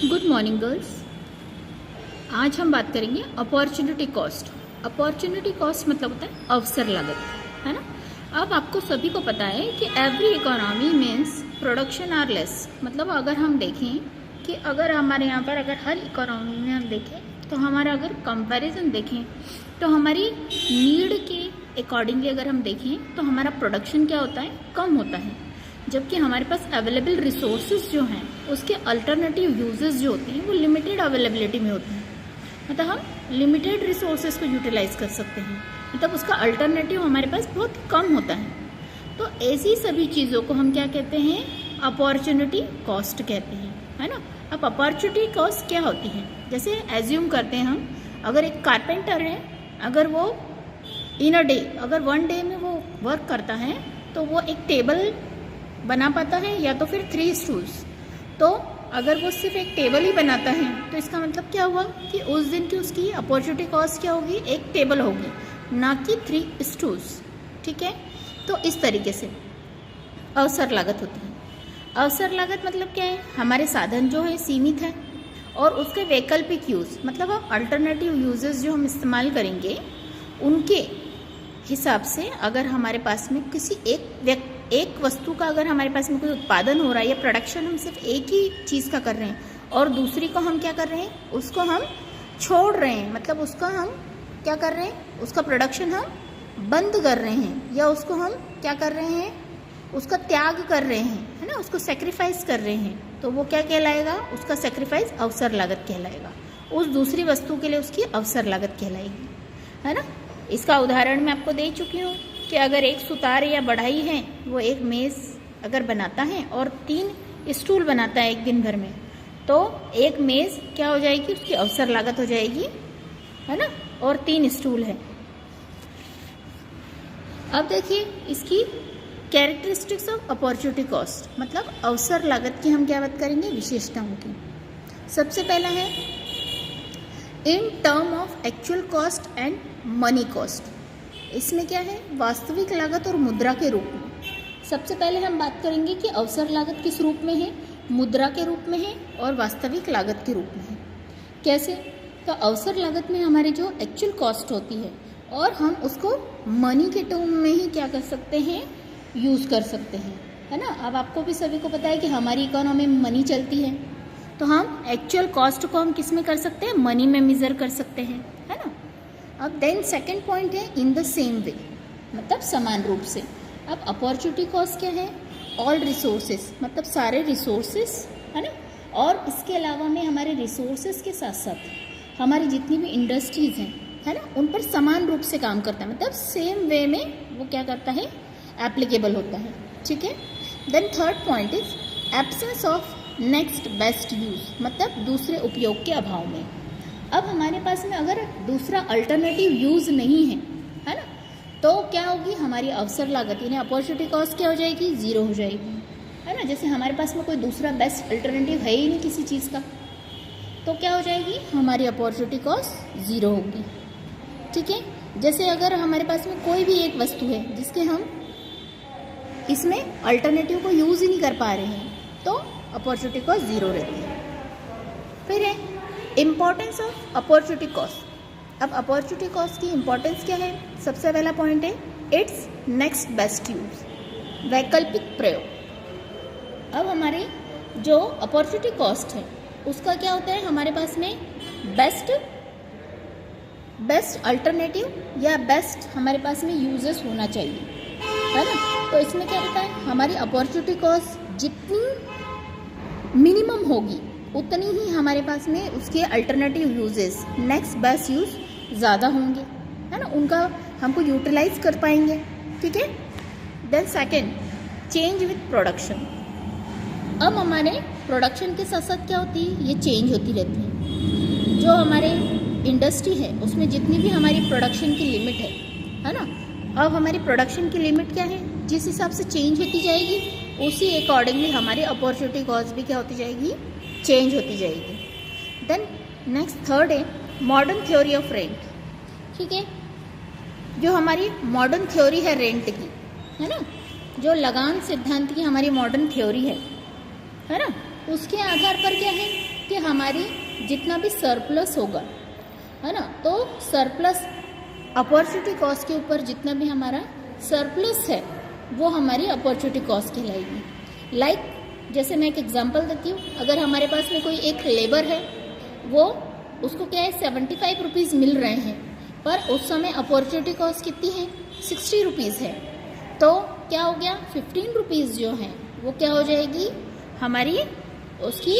Good morning girls. आज हम बात करेंगे अपॉर्चुनिटी कॉस्ट। अपॉर्चुनिटी कॉस्ट मतलब होता है अवसर लागत, है ना। अब आपको सभी को पता है कि every economy means production are less. मतलब अगर हम देखें कि अगर हमारे यहाँ पर अगर हर इकोनॉमी में हम देखें तो हमारा अगर कंपैरिजन देखें तो हमारी नीड के अकॉर्डिंगली अगर हम देखें तो हमारा प्रोडक्शन क्या होता है, कम होता है, जबकि हमारे पास अवेलेबल रिसोर्सेज जो हैं उसके अल्टरनेटिव यूजेस जो होते हैं वो लिमिटेड अवेलेबिलिटी में होते हैं। मतलब हम लिमिटेड रिसोर्सेज को यूटिलाइज कर सकते हैं, मतलब उसका अल्टरनेटिव हमारे पास बहुत कम होता है। तो ऐसी सभी चीज़ों को हम क्या कहते हैं, अपॉर्चुनिटी कॉस्ट कहते हैं, है ना। अब अपॉर्चुनिटी कॉस्ट क्या होती है, जैसे एज्यूम करते हैं हम, अगर एक कारपेंटर है, अगर वो इन अ डे, अगर वन डे में वो वर्क करता है तो वो एक टेबल बना पाता है या तो फिर 3 स्टूल्स। तो अगर वो सिर्फ एक टेबल ही बनाता है तो इसका मतलब क्या हुआ कि उस दिन की उसकी अपॉर्चुनिटी कॉस्ट क्या होगी, एक टेबल होगी, ना कि 3 स्टूल्स। ठीक है, तो इस तरीके से अवसर लागत होती है। अवसर लागत मतलब क्या है, हमारे साधन जो है सीमित है और उसके वैकल्पिक यूज़, मतलब अल्टरनेटिव यूजेस जो हम इस्तेमाल करेंगे उनके हिसाब से अगर हमारे पास में किसी एक वस्तु का अगर हमारे पास में कोई उत्पादन हो रहा है या प्रोडक्शन हम सिर्फ एक ही चीज़ का कर रहे हैं और दूसरी को हम क्या कर रहे हैं, उसको हम छोड़ रहे हैं, मतलब उसका हम क्या कर रहे हैं, उसका प्रोडक्शन हम बंद कर रहे हैं या उसको हम क्या कर रहे हैं, उसका त्याग कर रहे हैं, है ना, उसको सेक्रीफाइस कर रहे हैं, तो वो क्या कहलाएगा, उसका सेक्रीफाइस अवसर लागत कहलाएगा। उस दूसरी वस्तु के लिए उसकी अवसर लागत कहलाएगी, है ना। इसका उदाहरण मैं आपको दे चुकी हूँ कि अगर एक सुतार या बढ़ई है वो एक मेज़ अगर बनाता है और 3 स्टूल बनाता है एक दिन भर में, तो एक मेज़ क्या हो जाएगी, उसकी अवसर लागत हो जाएगी, है ना, और 3 स्टूल है। अब देखिए इसकी कैरेक्टरिस्टिक्स ऑफ अपॉर्चुनिटी कॉस्ट, मतलब अवसर लागत की हम क्या बात करेंगे, विशेषताओं की। सबसे पहला है in term of actual cost and money cost. इसमें क्या है, वास्तविक लागत और मुद्रा के रूप में। सबसे पहले हम बात करेंगे कि अवसर लागत किस रूप में है, मुद्रा के रूप में है और वास्तविक लागत के रूप में है। कैसे, तो अवसर लागत में हमारी जो एक्चुअल कॉस्ट होती है और हम उसको मनी के टर्म में ही क्या कर सकते हैं, यूज़ कर सकते हैं, है ना। अब आपको भी सभी को पता है कि हमारी इकोनॉमी में मनी चलती है, तो हम एक्चुअल कॉस्ट को हम किस में कर सकते हैं, मनी में मेज़र कर सकते हैं, है ना। अब देन सेकंड पॉइंट है इन द सेम वे, मतलब समान रूप से। अब अपॉर्चुनिटी कॉस्ट क्या है, ऑल रिसोर्सेस, मतलब सारे रिसोर्सेस, है ना, और इसके अलावा में हमारे रिसोर्सेस के साथ साथ हमारी जितनी भी इंडस्ट्रीज़ हैं, है ना, उन पर समान रूप से काम करता है, मतलब सेम वे में वो क्या करता है, एप्लीकेबल होता है। ठीक है। Then third point is absence of next best use, मतलब दूसरे उपयोग के अभाव में। अब हमारे पास में अगर दूसरा अल्टरनेटिव यूज़ नहीं है ना, तो क्या होगी, हमारी अवसर लागत यानी अपॉर्चुनिटी कॉस्ट क्या हो जाएगी, 0 हो जाएगी, है ना। जैसे हमारे पास में कोई दूसरा बेस्ट अल्टरनेटिव है ही नहीं किसी चीज़ का, तो क्या हो जाएगी, हमारी अपॉर्चुनिटी कॉस्ट 0 होगी। ठीक है। जैसे अगर हमारे पास में कोई भी एक वस्तु है जिसके हम इसमें अल्टरनेटिव को यूज़ ही नहीं कर पा रहे हैं, तो अपॉर्चुनिटी कॉस्ट 0 रहती है। फिर है इम्पॉर्टेंस ऑफ अपॉर्चुनिटी कॉस्ट। अब अपॉर्चुनिटी कॉस्ट की इम्पॉर्टेंस क्या है, सबसे पहला पॉइंट है इट्स नेक्स्ट बेस्ट यूज, वैकल्पिक प्रयोग। अब हमारे जो अपॉर्चुनिटी कॉस्ट है उसका क्या होता है, हमारे पास में बेस्ट अल्टरनेटिव या बेस्ट हमारे पास में यूजेस होना चाहिए, है ना। तो इसमें क्या होता है, हमारी अपॉर्चुनिटी कॉस्ट जितनी मिनिमम होगी उतनी ही हमारे पास में उसके alternative uses, next best use ज़्यादा होंगे, है ना, उनका हमको यूटिलाइज कर पाएंगे। ठीक है। Then second change with production. अब हमारे प्रोडक्शन के साथ साथ क्या होती है, ये चेंज होती रहती है। जो हमारे इंडस्ट्री है उसमें जितनी भी हमारी प्रोडक्शन की लिमिट है ना, अब हमारी प्रोडक्शन की लिमिट क्या है, जिस हिसाब से चेंज होती जाएगी उसी अकॉर्डिंगली हमारी अपॉर्चुनिटी कॉस्ट भी क्या होती जाएगी, चेंज होती जाएगी। देन नेक्स्ट थर्ड है मॉडर्न थ्योरी ऑफ रेंट। ठीक है, जो हमारी मॉडर्न थ्योरी है रेंट की, है ना, जो लगान सिद्धांत की हमारी मॉडर्न थ्योरी है ना, उसके आधार पर क्या है कि हमारी जितना भी सरप्लस होगा, है ना, तो सरप्लस अपॉर्चुनिटी कॉस्ट के ऊपर जितना भी हमारा सरप्लस है वो हमारी अपॉर्चुनिटी कॉस्ट कहलाएगी। लाइक जैसे मैं एक एग्जांपल देती हूँ, अगर हमारे पास में कोई एक लेबर है, वो उसको क्या है 75 रुपीज़ मिल रहे हैं, पर उस समय अपॉर्चुनिटी कॉस्ट कितनी है 60 रुपीज़ है, तो क्या हो गया 15 रुपीज़ जो है वो क्या हो जाएगी हमारी, उसकी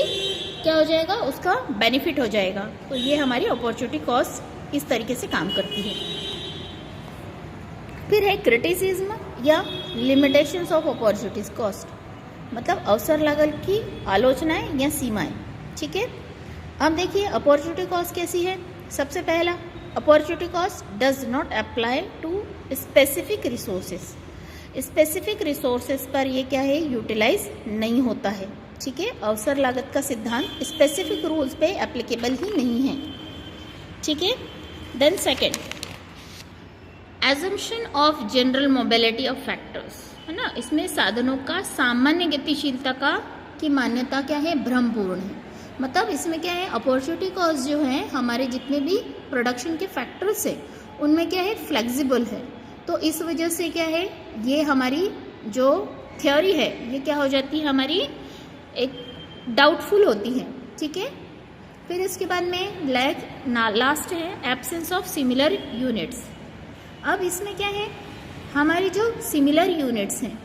क्या हो जाएगा, उसका बेनिफिट हो जाएगा। तो ये हमारी अपॉर्चुनिटी कॉस्ट इस तरीके से काम करती है। फिर है क्रिटिसिज्म या लिमिटेशंस ऑफ अपॉर्चुनिटीज कॉस्ट, मतलब अवसर लागत की आलोचनाएं या सीमाएं। ठीक है, अब देखिए अपॉर्चुनिटी कॉस्ट कैसी है। सबसे पहला, opportunity cost does not apply to specific resources. Specific resources पर ये क्या है, यूटिलाइज नहीं होता है। ठीक है, अवसर लागत का सिद्धांत स्पेसिफिक रूल्स पे एप्लीकेबल ही नहीं है। ठीक है, then second, assumption of general mobility of factors, है ना, इसमें साधनों का सामान्य गतिशीलता का की मान्यता क्या है, भ्रमपूर्ण है। मतलब इसमें क्या है, अपॉर्चुनिटी कॉस्ट जो है हमारे जितने भी प्रोडक्शन के फैक्टर्स है उनमें क्या है फ्लेक्सिबल है, तो इस वजह से क्या है ये हमारी जो थ्योरी है ये क्या हो जाती है हमारी एक डाउटफुल होती है। ठीक है, फिर इसके बाद में लास्ट है एब्सेंस ऑफ सिमिलर यूनिट्स। अब इसमें क्या है, हमारी जो सिमिलर यूनिट्स हैं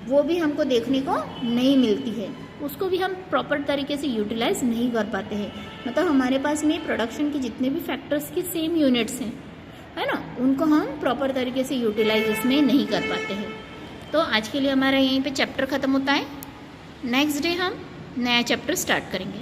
वो भी हमको देखने को नहीं मिलती है, उसको भी हम प्रॉपर तरीके से यूटिलाइज नहीं कर पाते हैं। मतलब हमारे पास में प्रोडक्शन की जितने भी फैक्टर्स की सेम यूनिट्स हैं, है ना, उनको हम प्रॉपर तरीके से यूटिलाइज इसमें नहीं कर पाते हैं। तो आज के लिए हमारा यहीं पे चैप्टर ख़त्म होता है। नेक्स्ट डे हम नया चैप्टर स्टार्ट करेंगे।